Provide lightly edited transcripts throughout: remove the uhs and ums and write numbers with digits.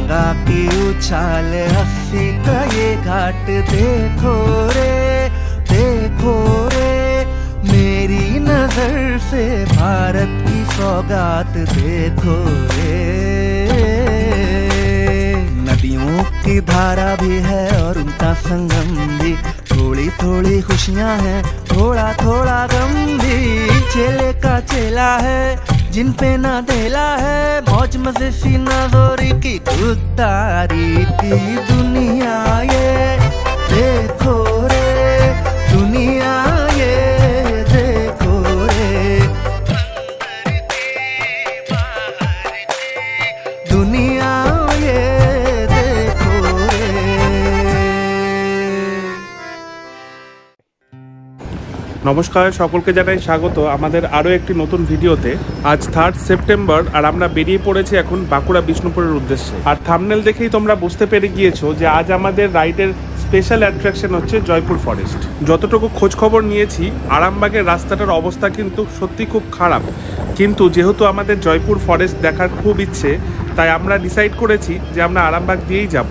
गंगा की उछाल हंसी का ये घाट देखो रे मेरी नजर से भारत की सौगात देखो रे। नदियों की धारा भी है और उनका संगम भी, थोड़ी थोड़ी खुशियां हैं थोड़ा थोड़ा गम भी। चेले का चेला है जिन पे ना देला है, मौज मजे सीना जोरी की खुदारी की दुनिया ये देखो रे, दुनिया ये देखो रे, दुनिया ये देखो रे। নমস্কার, সকলকে জানাই স্বাগত আমাদের আরও একটি নতুন ভিডিওতে। আজ 3 সেপ্টেম্বর আর আমরা বেরিয়ে পড়েছি এখন বাঁকুড়া বিষ্ণুপুরের উদ্দেশ্যে। আর থাম্বনেল দেখেই তোমরা বুঝতে পেরে গিয়েছো যে আজ আমাদের রাইডের স্পেশাল অ্যাট্রাকশন হচ্ছে জয়পুর ফরেস্ট। যতটুকু খোঁজ খবর নিয়েছি আরামবাগের রাস্তাটার অবস্থা কিন্তু সত্যি খুব খারাপ, কিন্তু যেহেতু আমাদের জয়পুর ফরেস্ট দেখার খুব ইচ্ছে তাই আমরা ডিসাইড করেছি যে আমরা আরামবাগ দিয়েই যাব।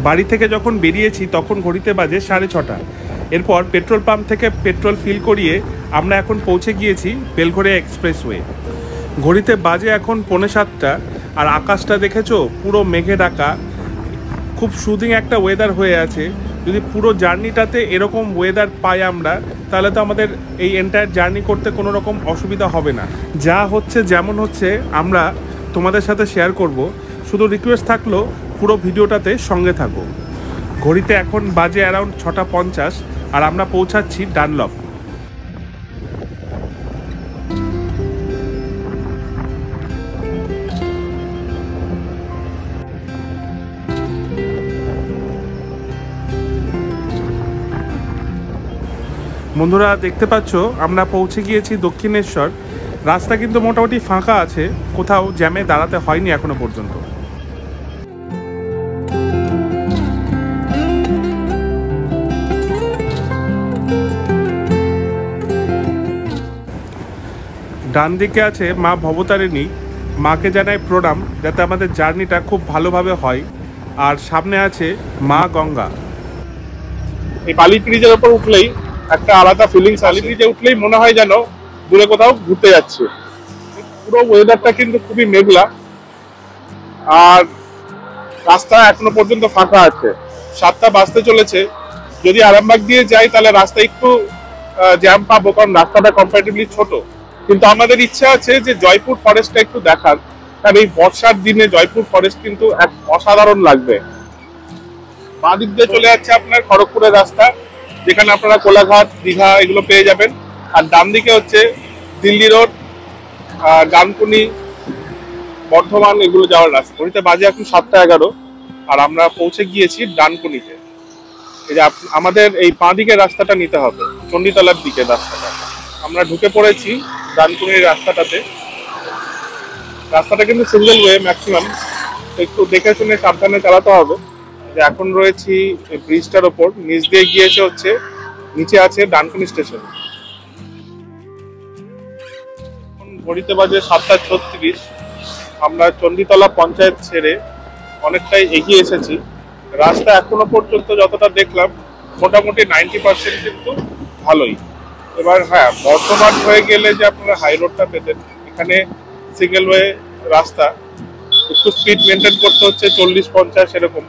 বাড়ি থেকে যখন বেরিয়েছি তখন ঘড়িতে বাজে 6:30। এরপর পেট্রোল পাম্প থেকে পেট্রোল ফিল করিয়ে আমরা এখন পৌঁছে গিয়েছি বেলঘড়িয়া এক্সপ্রেসওয়ে। ঘড়িতে বাজে এখন 6:45 আর আকাশটা দেখেছো পুরো মেঘে ঢাকা, খুব সুদিং একটা ওয়েদার হয়ে আছে। যদি পুরো জার্নিটাতে এরকম ওয়েদার পাই আমরা তাহলে তো আমাদের এই এন্টায়ার জার্নি করতে কোনো রকম অসুবিধা হবে না। যা হচ্ছে যেমন হচ্ছে আমরা তোমাদের সাথে শেয়ার করব, শুধু রিকোয়েস্ট থাকলো পুরো ভিডিওটাতে সঙ্গে থাকো। ঘড়িতে এখন বাজে অ্যারাউন্ড 6:50 আর আমরা পৌঁছাচ্ছি ডানলপ। বন্ধুরা দেখতে পাচ্ছ আমরা পৌঁছে গিয়েছি দক্ষিণেশ্বর। রাস্তা কিন্তু মোটামুটি ফাঁকা আছে, কোথাও জ্যামে দাঁড়াতে হয়নি এখনো পর্যন্ত। ডান দিকে আছে মা ভবতারিণী, মাকে জানাই প্রণাম যাতে আমাদের জার্নিটা খুব ভালোভাবে হয়। আর সামনে আছে মা গঙ্গা। এই বালি ব্রিজের ওপর উঠলেই একটা আলাদা ফিলিংস, বালি ব্রিজে উঠলেই মনে হয় যেন দূরে কোথাও ঘুরতে যাচ্ছে। পুরো ওয়েদারটা কিন্তু খুবই মেঘলা আর রাস্তা এখনো পর্যন্ত ফাঁকা আছে। 7টা বাজতে চলেছে। যদি আরামবাগ দিয়ে যাই তাহলে রাস্তা একটু জ্যাম পাবো, কারণ রাস্তাটা কম্পারেটিভলি ছোট। কিন্তু আমাদের ইচ্ছা আছে যে জয়পুর ফরেস্টটা একটু দেখার, কারণ এই বর্ষার দিনে জয়পুর ফরেস্ট কিন্তু এক অসাধারণ লাগবে। বাঁ দিক দিয়ে চলে যাচ্ছে আপনার খড়গপুরের রাস্তা, যেখানে আপনারা কোলাঘাট, দীঘা এগুলো পেয়ে যাবেন। আর ডান দিকে হচ্ছে দিল্লি রোড, ডানকুনি, বর্ধমান এগুলো যাওয়ার রাস্তা। ঘড়িতে বাজে এখন 7:11 আর আমরা পৌঁছে গিয়েছি ডানকুনিতে। এই যে আমাদের এই বাঁ দিকের রাস্তাটা নিতে হবে, চণ্ডীতলার দিকের রাস্তাটা। আমরা ঢুকে পড়েছি ডানকুনির রাস্তাটাতে। রাস্তাটা কিন্তু সিঙ্গেল ওয়ে ম্যাক্সিমাম, একটু দেখে শুনে সাবধানে চালাতে হবে। যে এখন রয়েছি ব্রিজটার ওপর, নিচ দিয়ে গিয়েছে হচ্ছে নিচে আছে ডানকুনি স্টেশন। ঘড়িতে বাজে 7:36। আমরা চণ্ডীতলা পঞ্চায়েত ছেড়ে অনেকটাই এগিয়ে এসেছি। রাস্তা এখনো পর্যন্ত যতটা দেখলাম মোটামুটি 90% কিন্তু ভালোই। এবার হ্যাঁ, বর্ধমান হয়ে গেলে যে আপনারা হাই রোডটা পেতেন, এখানে সিঙ্গেল ওয়ে রাস্তা, একটু স্পিড মেনটেন করতে হচ্ছে 40-50 এরকম।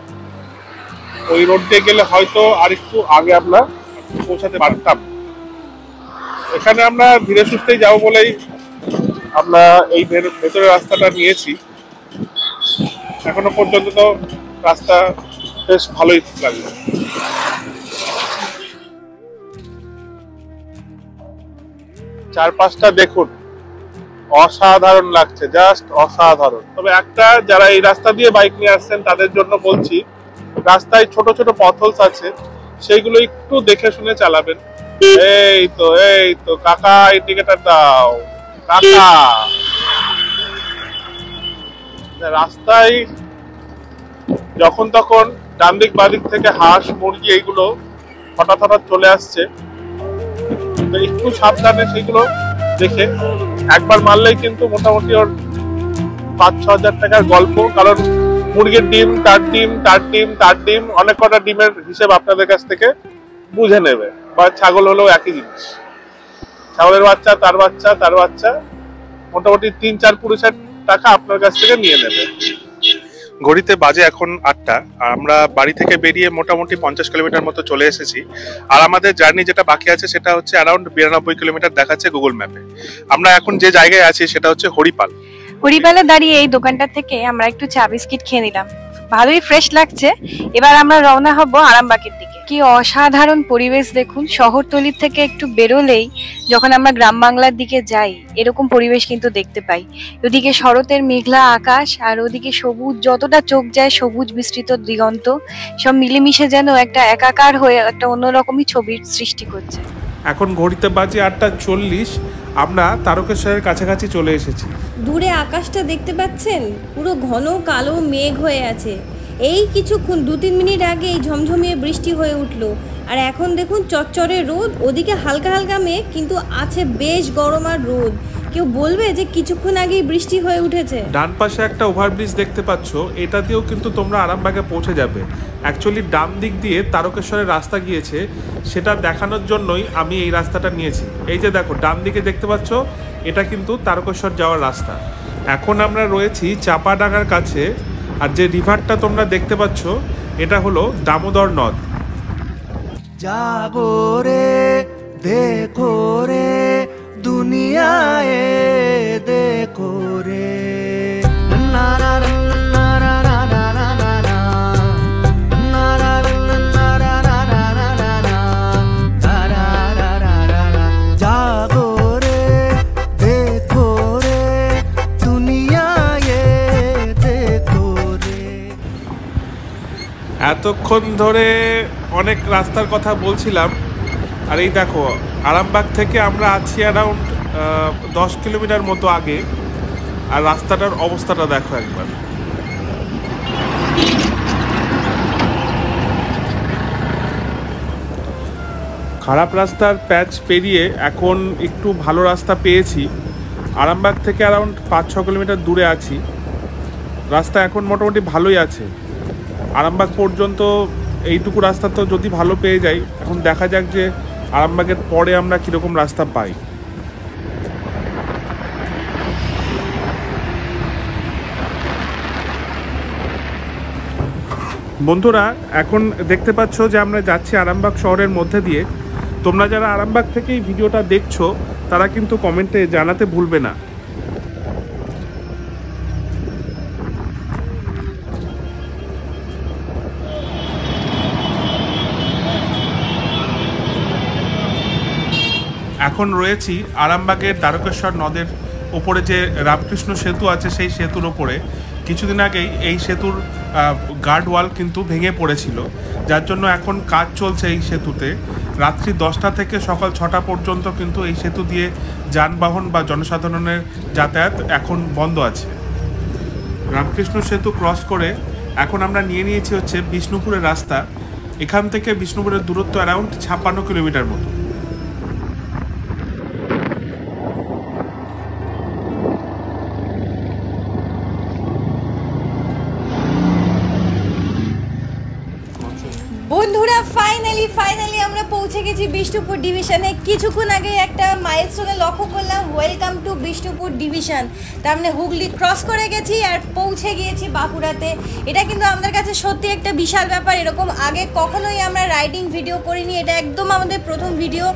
ওই রোড দিয়ে গেলে হয়তো আর একটু আগে আমরা পৌঁছাতে পারতাম। এখানে আমরা ধীরে সুস্থেই যাবো বলেই আমরা এই ভেতরের রাস্তাটা নিয়েছি। এখনো পর্যন্ত তো রাস্তা বেশ ভালোই লাগলো। চারপাশটা দেখুন, অসাধারণ লাগছে, জাস্ট অসাধারণ। তবে একটা, যারা এই রাস্তা দিয়ে বাইক নিয়ে আসছেন তাদের জন্য বলছি, রাস্তায় ছোট ছোট পথলস আছে, সেইগুলো একটু দেখে শুনে চালাবেন। এই তো কাকা ইন্ডিকেটর দাও কাকা। রাস্তায় যখন তখন ডান দিক বাঁ দিক থেকে হাঁস, মুরগি এইগুলো হঠাৎ হঠাৎ চলে আসছে। তো একটু সাবধানে সেগুলো দেখে একবার মারলেই কিন্তু মোটামুটি ওর 5-6 হাজার টাকার গল্প। কারণ মুরগির ডিম, তার ডিম, তার ডিম, তার ডিম, অনেক কটা ডিমের হিসেব আপনাদের কাছ থেকে বুঝে নেবে। বা ছাগল হলেও একই জিনিস, ছাগলের বাচ্চা, তার বাচ্চা, তার বাচ্চা, মোটামুটি 3-4 পুরুষের টাকা আপনার কাছ থেকে নিয়ে নেবে। ঘড়িতে বাজে এখন 8টা। আমরা বাড়ি থেকে বেরিয়ে মোটামুটি 50 কিলোমিটার মতো চলে এসেছি। আর আমাদের জার্নি যেটা বাকি আছে সেটা হচ্ছে অ্যারাউন্ড 92 কিলোমিটার দেখাচ্ছে গুগল ম্যাপে। আমরা এখন যে জায়গায় আছি সেটা হচ্ছে হরিপাল। হরিপালে দাঁড়িয়ে এই দোকানটা থেকে আমরা একটু চা বিস্কিট খেয়ে নিলাম, ভালোই ফ্রেশ লাগছে। এবার আমরা রওনা হব আরামবাগের দিকে। কি অসাধারণ পরিবেশ দেখুন, শহরতলির থেকে একটু বেরোলেই যখন আমরা গ্রাম বাংলার দিকে যাই এরকম পরিবেশ কিন্তু দেখতে পাই। ওদিকে শরতের মেঘলা আকাশ আর ওদিকে সবুজ, যতটা চোখ যায় সবুজ বিস্তৃত দিগন্ত, সব মিলেমিশে যেন একটা একাকার হয়ে একটা অন্যরকমই ছবির সৃষ্টি করছে। এখন ঘড়িতে বাজে 8:40। আমরা তারকেশ্বরের কাছাকাছি চলে এসেছি। দূরে আকাশটা দেখতে পাচ্ছেন, পুরো ঘন কালো মেঘ হয়ে আছে। এই কিছুক্ষণ 2-3 মিনিট আগে এই ঝমঝমিয়ে বৃষ্টি হয়ে উঠলো, আর এখন দেখুন চচ্চরে রোদ, ওদিকে হালকা হালকা মেঘ, কিন্তু আছে বেশ গরম আর রোদ। কেউ বলবে যে কিছুক্ষণ আগেই বৃষ্টি হয়ে উঠেছে। ডান পাশে একটা ওভারব্রিজ দেখতে পাচ্ছ, এটা দিয়েও কিন্তু তোমরা আরামবাগে পৌঁছে যাবে। অ্যাকচুয়ালি ডান দিক দিয়ে তারকেশ্বরের রাস্তা গিয়েছে, সেটা দেখানোর জন্যই আমি এই রাস্তাটা নিয়েছি। এই যে দেখো ডান দিকে দেখতে পাচ্ছ, এটা কিন্তু তারকেশ্বর যাওয়ার রাস্তা। এখন আমরা রয়েছি চাপাডাঙ্গার কাছে, আর যে রিভারটা তোমরা দেখতে পাচ্ছ এটা হলো দামোদর নদ। जागो रे देखो रे दुनियाए देखो रे ना ना ना ना ना ना ना ना ना ना ना ना ना ना ना ना। जागो रे देखो रे दुनियाए देखो रे। এতক্ষণ ধরে অনেক রাস্তার কথা বলছিলাম, আর এই দেখো আরামবাগ থেকে আমরা আছি অ্যারাউন্ড 10 কিলোমিটার মতো আগে, আর রাস্তাটার অবস্থাটা দেখো একবার। খারাপ রাস্তার প্যাচ পেরিয়ে এখন একটু ভালো রাস্তা পেয়েছি। আরামবাগ থেকে অ্যারাউন্ড 5-6 কিলোমিটার দূরে আছি। রাস্তা এখন মোটামুটি ভালোই আছে। আরামবাগ পর্যন্ত এইটুকু রাস্তা তো যদি ভালো পেয়ে যাই, এখন দেখা যাক যে আরামবাগের পরে আমরা কীরকম রাস্তা পাই। বন্ধুরা এখন দেখতে পাচ্ছ যে আমরা যাচ্ছি আরামবাগ শহরের মধ্যে দিয়ে। তোমরা যারা আরামবাগ থেকে এই ভিডিওটা দেখছো তারা কিন্তু কমেন্টে জানাতে ভুলবে না। এখন রয়েছি আরামবাগের তারকেশ্বর নদের ওপরে যে রামকৃষ্ণ সেতু আছে, সেই সেতুর ওপরে। কিছুদিন আগেই এই সেতুর গার্ড ওয়াল কিন্তু ভেঙে পড়েছিল, যার জন্য এখন কাজ চলছে এই সেতুতে। রাত্রি 10টা থেকে সকাল 6টা পর্যন্ত কিন্তু এই সেতু দিয়ে যানবাহন বা জনসাধারণের যাতায়াত এখন বন্ধ আছে। রামকৃষ্ণ সেতু ক্রস করে এখন আমরা নিয়েছি হচ্ছে বিষ্ণুপুরের রাস্তা। এখান থেকে বিষ্ণুপুরের দূরত্ব অ্যারাউন্ড 56 কিলোমিটার মতো। বন্ধুরা ফাইনালি আমরা পৌঁছে গেছি বিষ্ণুপুর ডিভিশনে। কিছুক্ষণ আগে একটা মাইলস্টোনে লক্ষ্য করলাম, ওয়েলকাম টু বিষ্ণুপুর ডিভিশন। তার মানে হুগলি ক্রস করে গেছি আর পৌঁছে গিয়েছি বাঁকুড়াতে। এটা কিন্তু আমাদের কাছে সত্যি একটা বিশাল ব্যাপার। এরকম আগে কখনোই আমরা রাইডিং ভিডিও করিনি, এটা একদম আমাদের প্রথম ভিডিও।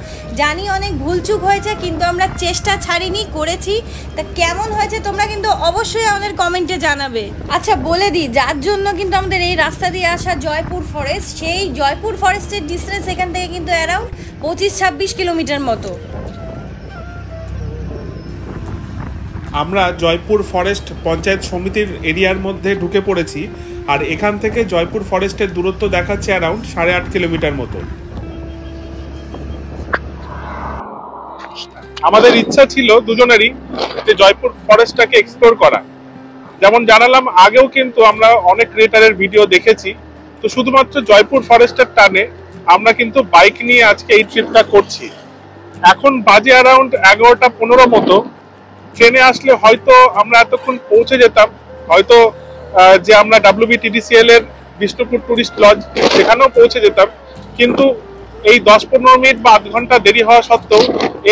জানি অনেক ভুলচুক হয়েছে, কিন্তু আমরা চেষ্টা ছাড়িনি, করেছি। তা কেমন হয়েছে তোমরা কিন্তু অবশ্যই আমাদের কমেন্টে জানাবে। আচ্ছা বলে দিই, যার জন্য কিন্তু আমাদের এই রাস্তা দিয়ে আসা জয়পুর ফরেস্ট, সেই জয়পুর ফরেস্টের ডিস্টেন্স এখান থেকে কিন্তু অ্যারাউন্ড 25-26 কিলোমিটার মতো। আমরা জয়পুর ফরেস্ট পঞ্চায়েত সমিতির এরিয়ার মধ্যে ঢুকে পড়েছি, আর এখান থেকে জয়পুর ফরেস্টের দূরত্ব দেখাচ্ছে অ্যারাউন্ড 8.5 কিলোমিটার মতো। আমাদের ইচ্ছা ছিল দুজনেরই যে জয়পুর ফরেস্টটাকে এক্সপ্লোর করা। যেমন জানালাম, আগেও কিন্তু আমরা অনেক ক্রিয়েটারের ভিডিও দেখেছি, তো শুধুমাত্র জয়পুর ফরেস্টের টানে আমরা কিন্তু বাইক নিয়ে আজকে এই ট্রিপটা করছি। এখন বাজে অ্যারাউন্ড 11:15 মতো। ট্রেনে আসলে হয়তো আমরা এতক্ষণ পৌঁছে যেতাম, হয়তো যে আমরা WBTDCL এর বিষ্ণুপুর টুরিস্ট লজ সেখানেও পৌঁছে যেতাম, কিন্তু এই 10-15 মিনিট বা আধ ঘন্টা দেরি হওয়া সত্ত্বেও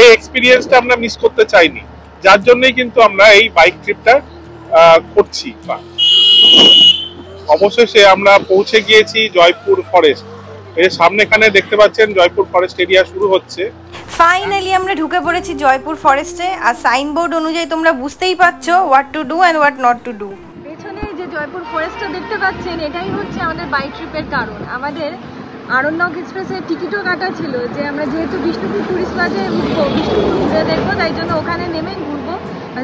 এই এক্সপিরিয়েন্সটা আমরা মিস করতে চাইনি, যার জন্যই কিন্তু আমরা এই বাইক ট্রিপটা করছি। অবশেষে আমরা পৌঁছে গিয়েছি জয়পুর ফরেস্ট। এর সামনে এখানে দেখতে পাচ্ছেন জয়পুর ফরেস্ট এরিয়া শুরু হচ্ছে। ফাইনালি আমরা ঢুকে পড়েছি জয়পুর ফরেস্টে, আর সাইনবোর্ড অনুযায়ী তোমরা বুঝতেই পারছো what to do and what not to do. পেছনে যে জয়পুর ফরেস্টটা দেখতে পাচ্ছেন, এটাই হচ্ছে আমাদের বাইক ট্রিপের কারণ। আমাদের আরণ্যক এক্সপ্রেসের টিকিটও কাটা ছিল, যে আমরা যেহেতু বিষ্ণুপুর টুরিস্ট লজে উঠবো, বিষ্ণুপুর ঘুরে দেখবো, তাই জন্য ওখানে নেমে ঘুরবো,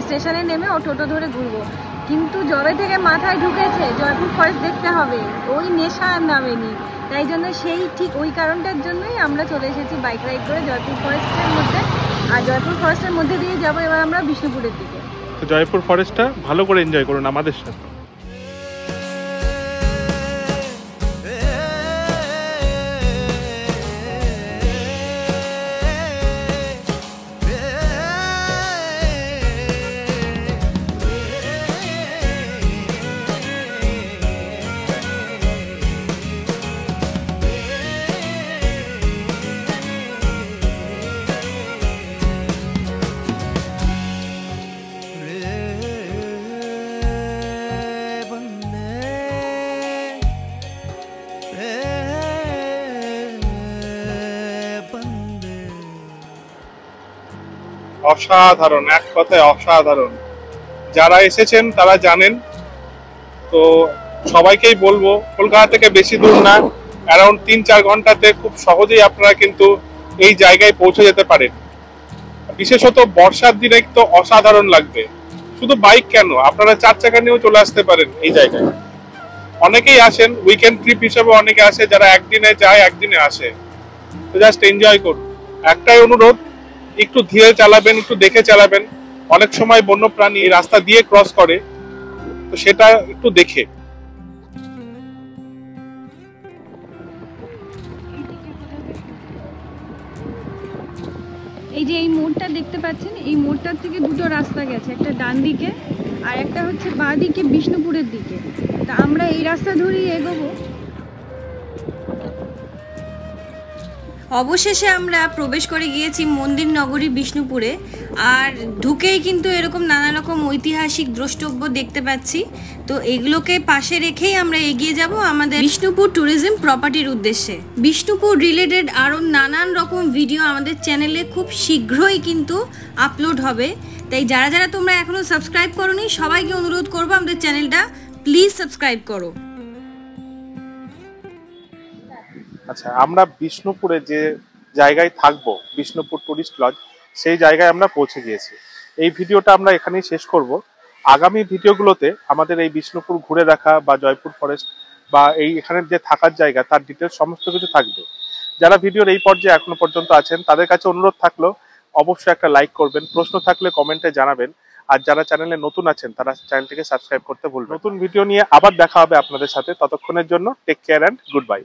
স্টেশনে নেমে টোটো ধরে ঘুরবো। কিন্তু যবে থেকে মাথায় ঢুকেছে জয়পুর ফরেস্ট দেখতে হবে, ওই নেশা আর নামেনি, তাই জন্য সেই ঠিক ওই কারণটার জন্যই আমরা চলে এসেছি বাইক রাইড করে জয়পুর ফরেস্টের মধ্যে। আর জয়পুর ফরেস্টের মধ্যে দিয়ে যাবো এবার আমরা বিষ্ণুপুরের দিকে। জয়পুর ফরেস্টটা ভালো করে এনজয় করুন আমাদের সাথে। অসাধারণ, এক কথায় অসাধারণ। যারা এসেছেন তারা জানেন। তো সবাইকেই বলবো, কলকাতা থেকে বেশি দূর না, অ্যারাউন্ড 3-4 ঘন্টাতে খুব সহজেই আপনারা কিন্তু এই জায়গায় পৌঁছে যেতে পারেন। বিশেষত বর্ষার দিনে তো অসাধারণ লাগবে। শুধু বাইক কেন, আপনারা 4 চাকা নিয়েও চলে আসতে পারেন এই জায়গায়। অনেকেই আসেন উইকেন্ড ট্রিপ হিসেবে, অনেকে আসে যারা একদিনে যায় একদিনে আসে। তো জাস্ট এনজয় করুন। একটাই অনুরোধ, একটু ধীরে চালাবেন, একটু দেখে চালাবেন। অনেক সময় বন্যপ্রাণী রাস্তা দিয়ে ক্রস করে, তো সেটা একটু দেখে। এই যে এই মোড়টা দেখতে পাচ্ছেন, এই মোড়টার থেকে দুটো রাস্তা গেছে, একটা ডান দিকে আর একটা হচ্ছে বাঁ দিকে বিষ্ণুপুরের দিকে। তা আমরা এই রাস্তা ধরেই এগোবো। অবশেষে আমরা প্রবেশ করে গিয়েছি মন্দির নগরী বিষ্ণুপুরে, আর ঢুকেই কিন্তু এরকম নানা রকম ঐতিহাসিক দ্রষ্টব্য দেখতে পাচ্ছি। তো এগুলোকে পাশে রেখেই আমরা এগিয়ে যাব আমাদের বিষ্ণুপুর ট্যুরিজম প্রপার্টির উদ্দেশ্যে। বিষ্ণুপুর রিলেটেড আরও নানান রকম ভিডিও আমাদের চ্যানেলে খুব শীঘ্রই কিন্তু আপলোড হবে। তাই যারা যারা তোমরা এখনও সাবস্ক্রাইব করোনি, সবাইকে অনুরোধ করবো আমাদের চ্যানেলটা প্লিজ সাবস্ক্রাইব করো। আচ্ছা, আমরা বিষ্ণুপুরে যে জায়গায় থাকবো, বিষ্ণুপুর টুরিস্ট লজ, সেই জায়গায় আমরা পৌঁছে গিয়েছি। এই ভিডিওটা আমরা এখানেই শেষ করব। আগামী ভিডিওগুলোতে আমাদের এই বিষ্ণুপুর ঘুরে দেখা বা জয়পুর ফরেস্ট বা এই এখানের যে থাকার জায়গা তার ডিটেলস সমস্ত কিছু থাকবে। যারা ভিডিওর এই পর্যায়ে এখনো পর্যন্ত আছেন তাদের কাছে অনুরোধ থাকলো অবশ্যই একটা লাইক করবেন, প্রশ্ন থাকলে কমেন্টে জানাবেন। আর যারা চ্যানেলে নতুন আছেন তারা চ্যানেলটিকে সাবস্ক্রাইব করতে ভুলবেন না। নতুন ভিডিও নিয়ে আবার দেখা হবে আপনাদের সাথে। ততক্ষণের জন্য take care and good bye.